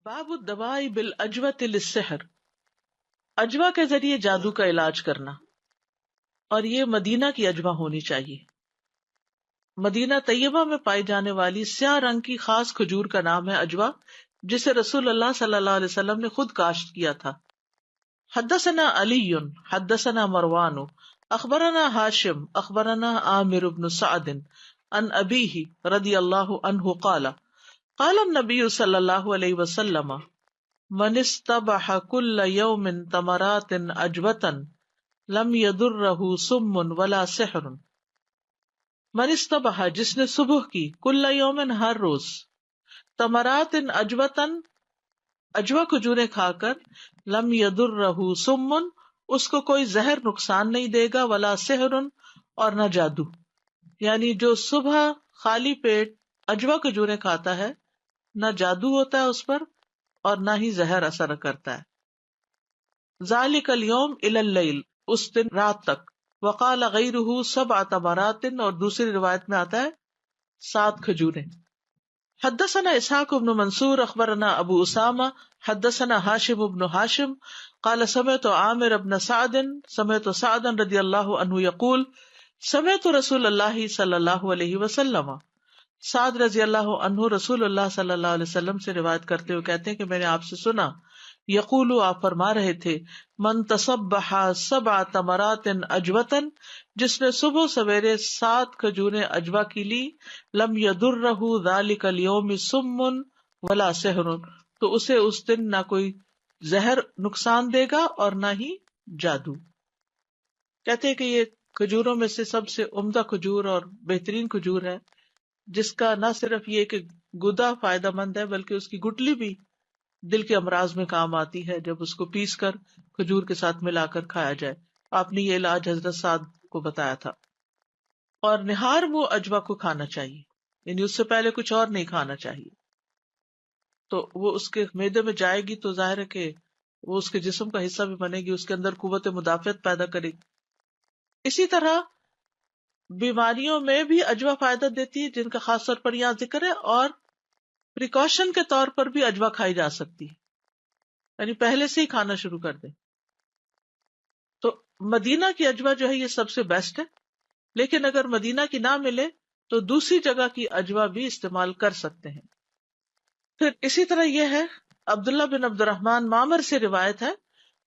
باب الدواء بالاجوۃ للسحر، اجوا کے ذریعے جادو کا علاج کرنا، اور یہ مدینہ کی اجوا ہونی چاہیے۔ مدینہ طیبہ میں پائی جانے والی سیاہ رنگ کی خاص کھجور کا نام ہے اجوا، جسے رسول اللہ صلی اللہ علیہ وسلم نے خود کاشت کیا تھا۔ حدثنا علی حدثنا مروان اخبرنا ہاشم اخبرنا عامر بن سعد عن ابیہ رضی اللہ عنہ قال قال النبی صلی اللہ علیہ وسلم من استبح کل یوم تمرات اجوتا لم یضرہ سم ولا سحر۔ من استبح، جس نے صبح کی، کل یوم، ہر روز، تمرات اجوتا، اجوا کھجوریں کھا کر، لم یضرہ سم، اس کو کوئی زہر نقصان نہیں دے گا، ولا سحر، اور نہ جادو۔ یعنی جو صبح خالی پیٹ اجوا کھجوریں کھاتا ہے، نہ جادو ہوتا ہے اس پر اور نہ ہی زہر اثر کرتا ہے۔ ذالک الیوم الی اللیل، اس دن رات تک۔ وقال غیرہ سبع تمرات، اور دوسری روایت میں آتا ہے 7 کھجوریں۔ حدثنا اسحاق بن منصور اخبرنا ابو اسامہ حدثنا ہاشم بن ہاشم قال سمعت عامر بن سعد سمعت سعد رضی اللہ عنہ یقول سمعت رسول اللہ صلی اللہ علیہ وسلم، سعد رضی اللہ عنہ رسول اللہ صلی اللہ علیہ وسلم سے روایت کرتے ہوئے کہتے ہیں کہ میں نے آپ سے سنا، یقول، آپ فرما رہے تھے، من تصبح 7 تمرات اجوتا، جس نے صبح سویرے 7 کھجوریں اجوا کی لی، لم یضرہ ذلک الیوم سم ولا سحر، تو اسے اس دن نہ کوئی زہر نقصان دے گا اور نہ ہی جادو۔ کہتے ہیں کہ یہ کھجوروں میں سے سب سے عمدہ کھجور اور بہترین کھجور ہے، جس کا نہ صرف یہ کہ گدا فائدہ مند ہے بلکہ اس کی گٹلی بھی دل کے امراض میں کام آتی ہے جب اس کو پیس کر کھجور کے ساتھ ملا کر کھایا جائے۔ آپ نے یہ علاج حضرت سعد کو بتایا تھا۔ اور نہار منہ اجوا کو کھانا چاہیے، یعنی اس سے پہلے کچھ اور نہیں کھانا چاہیے، تو وہ اس کے معدے میں جائے گی تو ظاہر ہے کہ وہ اس کے جسم کا حصہ بھی بنے گی، اس کے اندر قوت مدافعت پیدا کرے گی۔ اسی طرح بیماریوں میں بھی اجوا فائدہ دیتی ہے، جن کا خاص طور پر یہاں ذکر ہے، اور پریکاشن کے طور پر بھی اجوا کھائی جا سکتی ہے، یعنی پہلے سے ہی کھانا شروع کر دیں۔ تو مدینہ کی اجوا جو ہے یہ سب سے بیسٹ ہے، لیکن اگر مدینہ کی نہ ملے تو دوسری جگہ کی اجوا بھی استعمال کر سکتے ہیں۔ پھر اسی طرح یہ ہے، عبداللہ بن عبد الرحمن معمر سے روایت ہے،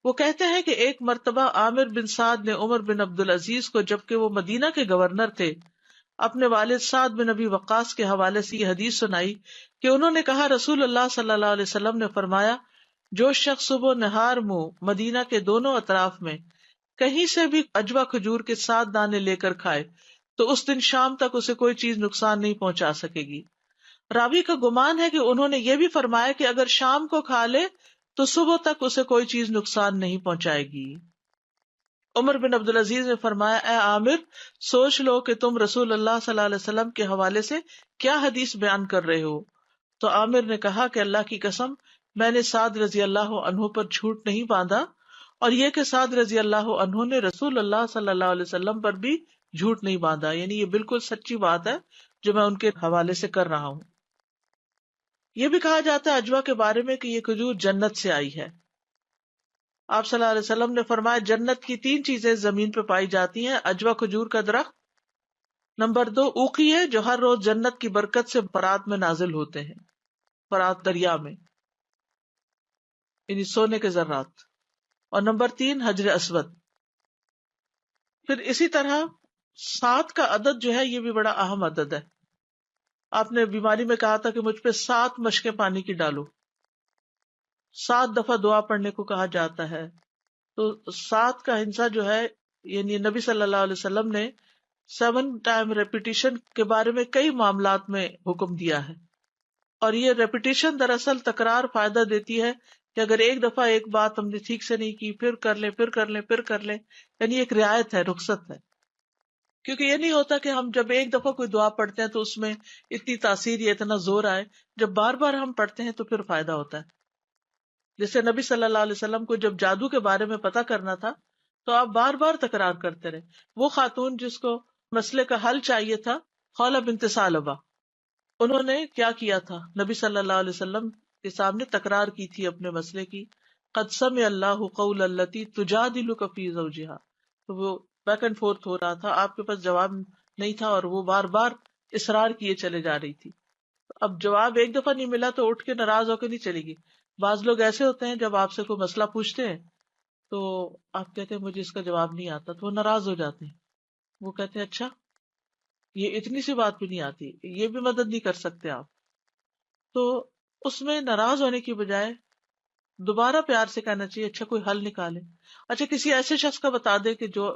وہ کہتے ہیں کہ ایک مرتبہ عامر بن سعد نے عمر بن عبد العزیز کو، جبکہ وہ مدینہ کے گورنر تھے، اپنے والد سعد بن ابی وقاص کے حوالے سے یہ حدیث سنائی کہ انہوں نے کہا، رسول اللہ صلی اللہ علیہ وسلم نے فرمایا، جو شخص صبح نہار منہ مدینہ کے دونوں اطراف میں کہیں سے بھی اجوا کھجور کے 7 دانے لے کر کھائے تو اس دن شام تک اسے کوئی چیز نقصان نہیں پہنچا سکے گی۔ راوی کا گمان ہے کہ انہوں نے یہ بھی فرمایا کہ اگر شام کو کھا لے تو صبح تک اسے کوئی چیز نقصان نہیں پہنچائے گی۔ عمر بن عبد العزیز نے فرمایا، اے عامر، سوچ لو کہ تم رسول اللہ صلی اللہ علیہ وسلم کے حوالے سے کیا حدیث بیان کر رہے ہو۔ تو عامر نے کہا کہ اللہ کی قسم، میں نے سعد رضی اللہ عنہ پر جھوٹ نہیں باندھا، اور یہ کہ سعد رضی اللہ عنہ نے رسول اللہ صلی اللہ علیہ وسلم پر بھی جھوٹ نہیں باندھا، یعنی یہ بالکل سچی بات ہے جو میں ان کے حوالے سے کر رہا ہوں۔ یہ بھی کہا جاتا ہے اجوا کے بارے میں کہ یہ کھجور جنت سے آئی ہے۔ آپ صلی اللہ علیہ وسلم نے فرمایا، جنت کی 3 چیزیں زمین پہ پائی جاتی ہیں، اجوا کھجور کا درخت، نمبر 2 اوقیے جو ہر روز جنت کی برکت سے فرات میں نازل ہوتے ہیں، فرات دریا میں، یعنی سونے کے ذرات، اور نمبر 3 حجر اسود۔ پھر اسی طرح 7 کا عدد جو ہے یہ بھی بڑا اہم عدد ہے۔ آپ نے بیماری میں کہا تھا کہ مجھ پہ 7 مشقیں پانی کی ڈالو، 7 دفعہ دعا پڑھنے کو کہا جاتا ہے۔ تو 7 کا ہنسا جو ہے، یعنی نبی صلی اللہ علیہ وسلم نے 7 ٹائم ریپیٹیشن کے بارے میں کئی معاملات میں حکم دیا ہے، اور یہ ریپیٹیشن دراصل تکرار فائدہ دیتی ہے کہ اگر ایک دفعہ ایک بات ہم نے ٹھیک سے نہیں کی، پھر کر لیں، پھر کر لیں، پھر کر لیں، یعنی ایک رعایت ہے، رخصت ہے۔ کیونکہ یہ نہیں ہوتا کہ ہم جب ایک دفعہ کوئی دعا پڑھتے ہیں تو اس میں اتنی تاثیر یا اتنا زور آئے، جب بار بار ہم پڑھتے ہیں تو پھر فائدہ ہوتا ہے۔ جیسے نبی صلی اللہ علیہ وسلم کو جب جادو کے بارے میں پتہ کرنا تھا تو آپ بار بار تکرار کرتے رہے۔ وہ خاتون جس کو مسئلے کا حل چاہیے تھا، خولہ بنت ثعلبہ، انہوں نے کیا کیا تھا، نبی صلی اللہ علیہ وسلم کے سامنے تکرار کی تھی اپنے مسئلے کی. قد سمع اللہ قول التی تجادلک فی زوجہا. تو وہ بیک اینڈ فورتھ ہو رہا تھا, آپ کے پاس جواب نہیں تھا اور وہ بار بار اصرار کیے چلے جا رہی تھی. اب جواب ایک دفعہ نہیں ملا تو اٹھ کے ناراض ہو کے نہیں چلے گی. بعض لوگ ایسے ہوتے ہیں جب آپ سے کوئی مسئلہ پوچھتے ہیں تو آپ کہتے ہیں مجھے اس کا جواب نہیں آتا, تو وہ ناراض ہو جاتے ہیں. وہ کہتے ہیں اچھا یہ اتنی سی بات بھی نہیں آتی, یہ بھی مدد نہیں کر سکتے آپ. تو اس میں ناراض ہونے کی بجائے دوبارہ پیار سے کہنا چاہیے اچھا کوئی حل نکالے. اچھا کسی ایسے شخص کا بتا دے کہ جو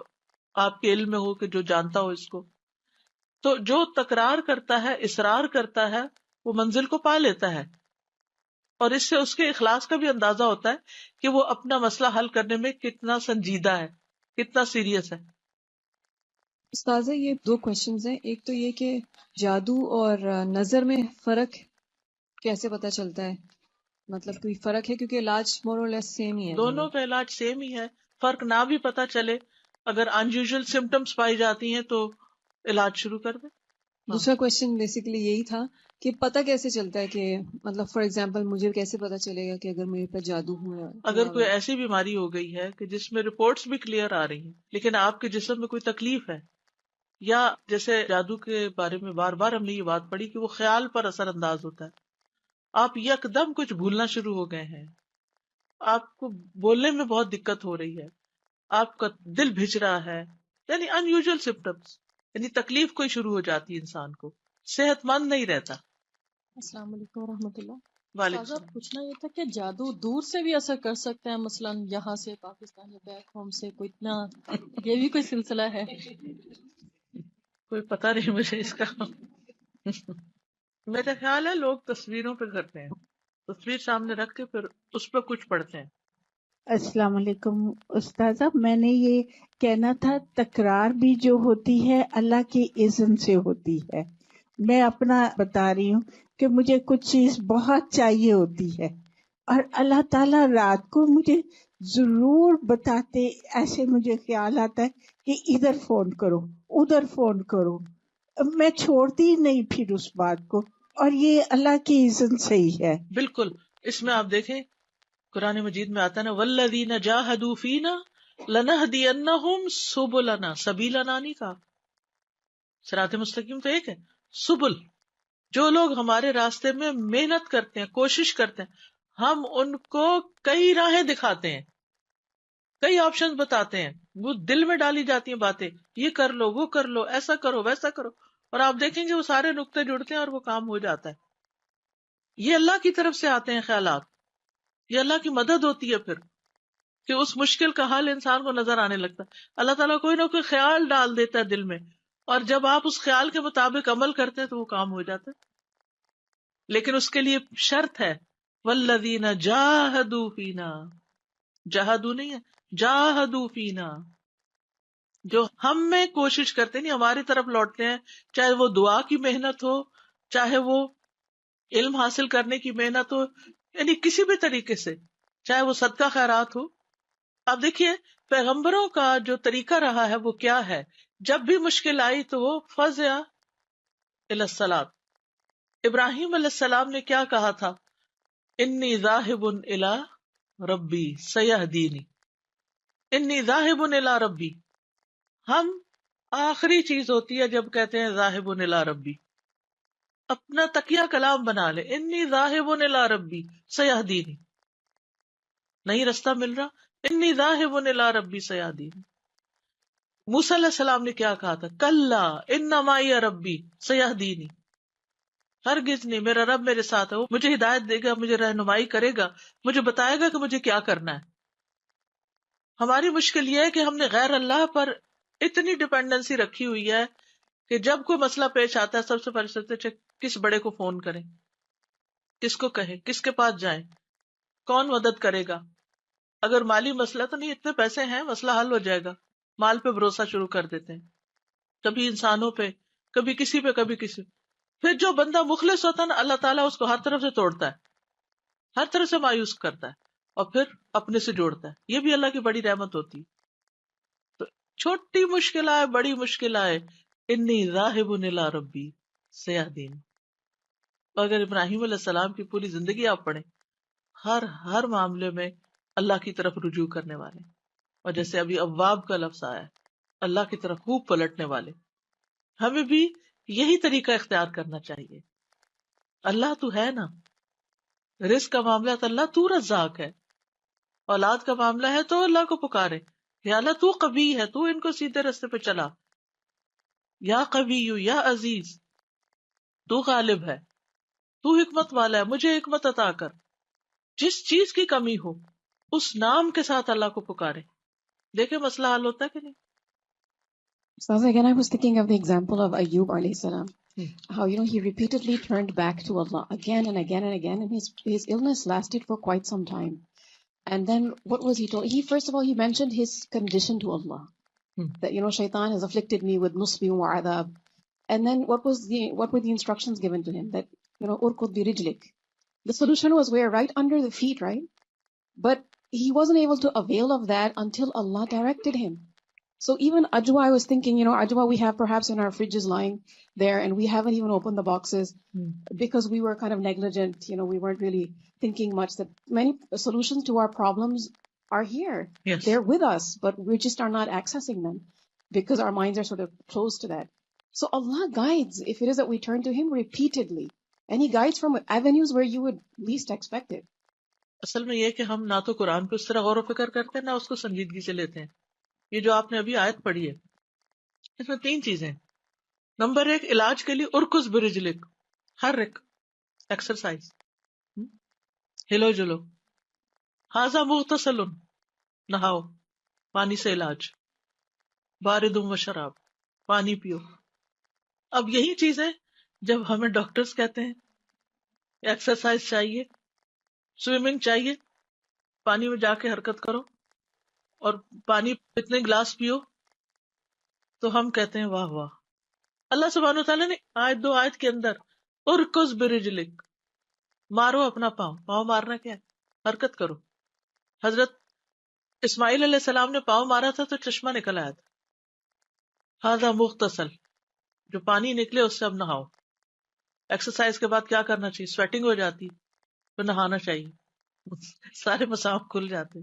آپ کے علم میں ہو, کہ جو جانتا ہو اس کو. تو جو تکرار کرتا ہے, اصرار کرتا ہے, وہ منزل کو پا لیتا ہے, اور اس سے اس کے اخلاص کا بھی اندازہ ہوتا ہے کہ وہ اپنا مسئلہ حل کرنے میں کتنا سنجیدہ ہے, کتنا سیریس ہے. استاذہ یہ دو کوشچنز ہیں. ایک تو یہ کہ جادو اور نظر میں فرق کیسے پتہ چلتا ہے, مطلب کوئی فرق ہے کیونکہ علاج مور اور لیس سیم ہی ہے دونوں کا علاج سیم ہی ہے, فرق نہ بھی پتا چلے, اگر انیوژل سمٹمز پائی جاتی ہیں تو علاج شروع کر دیں. دوسرا کوشچن بیسیکلی یہی تھا کہ پتہ کیسے چلتا ہے کہ مطلب فار ایگزامپل مجھے کیسے پتہ چلے گا کہ اگر میرے پہ جادو ہوا, اگر کوئی ایسی بیماری ہو گئی ہے کہ جس میں رپورٹس بھی کلیئر آ رہی ہیں لیکن آپ کے جسم میں کوئی تکلیف ہے, یا جیسے جادو کے بارے میں بار بار ہم نے یہ بات پڑھی کہ وہ خیال پر اثر انداز ہوتا ہے, آپ یکدم کچھ بھولنا شروع ہو گئے ہیں, آپ کو بولنے میں بہت دقت ہو رہی ہے, آپ کا دل بھج رہا ہے, یعنی ان یوزل سمپٹمس, یعنی تکلیف کوئی شروع ہو جاتی ہے انسان کو, صحت مند نہیں رہتا. السلام علیکم ورحمۃ اللہ. وعلیکم استاذہ السلام. پوچھنا یہ تھا کہ جادو دور سے بھی اثر کر سکتے ہیں, مثلا یہاں سے پاکستان یا بیک ہوم سے, کوئی اتنا یہ بھی کوئی سلسلہ ہے؟ کوئی پتہ نہیں مجھے اس کا. میرا خیال ہے لوگ تصویروں پہ کرتے ہیں, تصویر سامنے رکھ کے پھر اس پہ کچھ پڑھتے ہیں. السلام علیکم استاذہ, میں نے یہ کہنا تھا تکرار بھی جو ہوتی ہے اللہ کی اذن سے ہوتی ہے. میں اپنا بتا رہی ہوں کہ مجھے کچھ چیز بہت چاہیے ہوتی ہے اور اللہ تعالیٰ رات کو مجھے ضرور بتاتے, ایسے مجھے خیال آتا ہے کہ ادھر فون کرو ادھر فون کرو, میں چھوڑتی نہیں پھر اس بات کو, اور یہ اللہ کی اذن سے ہی ہے. بالکل, اس میں آپ دیکھیں قرآن مجید میں آتا ہے نا والذین جاہدوا فینا لنہدینہم سبلنا, سبیلنا نہیں کہا, صراط مستقیم تو ایک ہے, سبل, جو لوگ ہمارے راستے میں محنت کرتے ہیں, کوشش کرتے ہیں, ہم ان کو کئی راہیں دکھاتے ہیں, کئی آپشن بتاتے ہیں, وہ دل میں ڈالی جاتی ہیں باتیں, یہ کر لو وہ کر لو, ایسا کرو ویسا کرو, اور آپ دیکھیں گے وہ سارے نقطے جڑتے ہیں اور وہ کام ہو جاتا ہے. یہ اللہ کی طرف سے آتے ہیں خیالات, یہ اللہ کی مدد ہوتی ہے پھر کہ اس مشکل کا حل انسان کو نظر آنے لگتا ہے. اللہ تعالیٰ کوئی نہ کوئی خیال ڈال دیتا ہے دل میں, اور جب آپ اس خیال کے مطابق عمل کرتے ہیں تو وہ کام ہو جاتا ہے. لیکن اس کے لیے شرط ہے والذین جاہدوا فینا, جاہدوا نہیں ہے, جاہدوا فینا, جو ہم میں کوشش کرتے نہیں ہماری طرف لوٹتے ہیں, چاہے وہ دعا کی محنت ہو, چاہے وہ علم حاصل کرنے کی محنت ہو, یعنی کسی بھی طریقے سے, چاہے وہ صدقہ خیرات ہو. اب دیکھیے پیغمبروں کا جو طریقہ رہا ہے وہ کیا ہے, جب بھی مشکل آئی تو وہ فزع الی الصلاۃ. ابراہیم علیہ السلام نے کیا کہا تھا, انی ذاہب الی ربی سیہدینی, انی ذاہب الی ربی. ہم آخری چیز ہوتی ہے جب کہتے ہیں ذاہب الی ربی, اپنا تکیہ کلام بنا لے, انی ذاہب الی ربی سیہدینی, نہیں رستہ مل رہا, انی ذاہب الی ربی سیہدینی. موسیٰ علیہ السلام نے کیا کہا تھا, کلا ان معی ربی سیہدینی, ہرگز نہیں, میرا رب میرے ساتھ ہے, وہ مجھے ہدایت دے گا, مجھے رہنمائی کرے گا, مجھے بتائے گا کہ مجھے کیا کرنا ہے. ہماری مشکل یہ ہے کہ ہم نے غیر اللہ پر اتنی ڈپینڈنسی رکھی ہوئی ہے کہ جب کوئی مسئلہ پیش آتا ہے سب سے پہلے سوچتے ہیں کس بڑے کو فون کریں, کس کو کہیں, کس کے پاس جائیں, کون مدد کرے گا. اگر مالی مسئلہ تو نہیں, اتنے پیسے ہیں مسئلہ حل ہو جائے گا, مال پہ بھروسہ شروع کر دیتے ہیں, کبھی انسانوں پہ, کبھی کسی پہ, کبھی کسی پہ. پھر جو بندہ مخلص ہوتا ہے نا, اللہ تعالیٰ اس کو ہر طرف سے توڑتا ہے, ہر طرف سے مایوس کرتا ہے, اور پھر اپنے سے جوڑتا ہے. یہ بھی اللہ کی بڑی رحمت ہوتی ہے. تو چھوٹی مشکل آئے بڑی مشکل آئے, انی ذاہب الی ربی سیہدین. اگر ابراہیم علیہ السلام کی پوری زندگی آپ پڑھیں ہر معاملے میں اللہ کی طرف رجوع کرنے والے. اور جیسے ابھی اواب کا لفظ آیا ہے، اللہ کی طرف خوب پلٹنے والے. ہمیں بھی یہی طریقہ اختیار کرنا چاہیے. اللہ تو ہے نا، رزق کا معاملہ تو اللہ تو رزاق ہے، اولاد کا معاملہ ہے تو اللہ کو پکارے، یا اللہ تو قوی ہے، تو ان کو سیدھے راستے پہ چلا، یا قوی یا عزیز تو غالب ہے، تو حکمت والا ہے، مجھے حکمت عطا کر. جس چیز کی کمی ہو اس نام کے ساتھ اللہ کو پکارے، دیکھیں مسئلہ حل ہوتا ہے کہ نہیں. So again, I was thinking of the example of Ayyub alayhi salam. Hmm. How, he repeatedly turned back to Allah again and again and again, and his illness lasted for quite some time. And then what was he told? First of all, he mentioned his condition to Allah. That, shaitan has afflicted me with nusbi wa adab. And then what were the instructions given to him? That, urkud bi rijlik. The solution was where? Right under the feet, right? But he wasn't able to avail of that until Allah directed him. So even ajwa, I was thinking, ajwa we have perhaps in our fridges lying there, and we haven't even opened the boxes because we were kind of negligent. We weren't really thinking much that many solutions to our problems are here. Yes. They're with us, but we just are not accessing them because our minds are sort of closed to that. So Allah guides if it is that we turn to Him repeatedly. And He guides from avenues where you would least expect it. اصل میں یہ کہ ہم نہ تو قرآن پہ اس طرح غور و فکر کرتے ہیں، نہ اس کو سنجیدگی سے لیتے ہیں. یہ جو آپ نے ابھی آیت پڑھی ہے، اس میں 3 چیزیں. نمبر 1، علاج کے لیے ارکز برجلک، ہر ایک ایکسرسائز، ہلو جلو. ہاذا مغتسل، نہاؤ، پانی سے علاج. بارد و شراب، پانی پیو. اب یہی چیزیں جب ہمیں ڈاکٹرز کہتے ہیں ایکسرسائز چاہیے، سوئمنگ چاہیے، پانی میں جا کے حرکت کرو اور پانی اتنے گلاس پیو، تو ہم کہتے ہیں واہ واہ. اللہ سبحانہ وتعالیٰ نے آیت 2 آیت کے اندر ارکز برجلک، مارو اپنا پاؤں. پاؤں مارنا کیا ہے؟ حرکت کرو. حضرت اسماعیل علیہ السلام نے پاؤں مارا تھا تو چشمہ نکل آیا تھا. ہاذا مغتسل، جو پانی نکلے اس سے اب نہاؤ. ایکسرسائز کے بعد کیا کرنا چاہیے؟ سویٹنگ ہو جاتی تو نہانا چاہیے، سارے مسام کھل جاتے.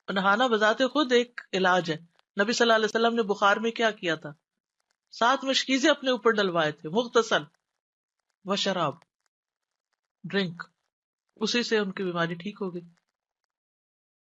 نہانا بذات خود ایک علاج ہے. نبی صلی اللہ علیہ وسلم نے بخار میں کیا کیا تھا؟ 7 مشکیزیں اپنے اوپر ڈلوائے تھے. مغتسل و شراب، ڈرنک، اسی سے ان کی بیماری ٹھیک ہو گئی.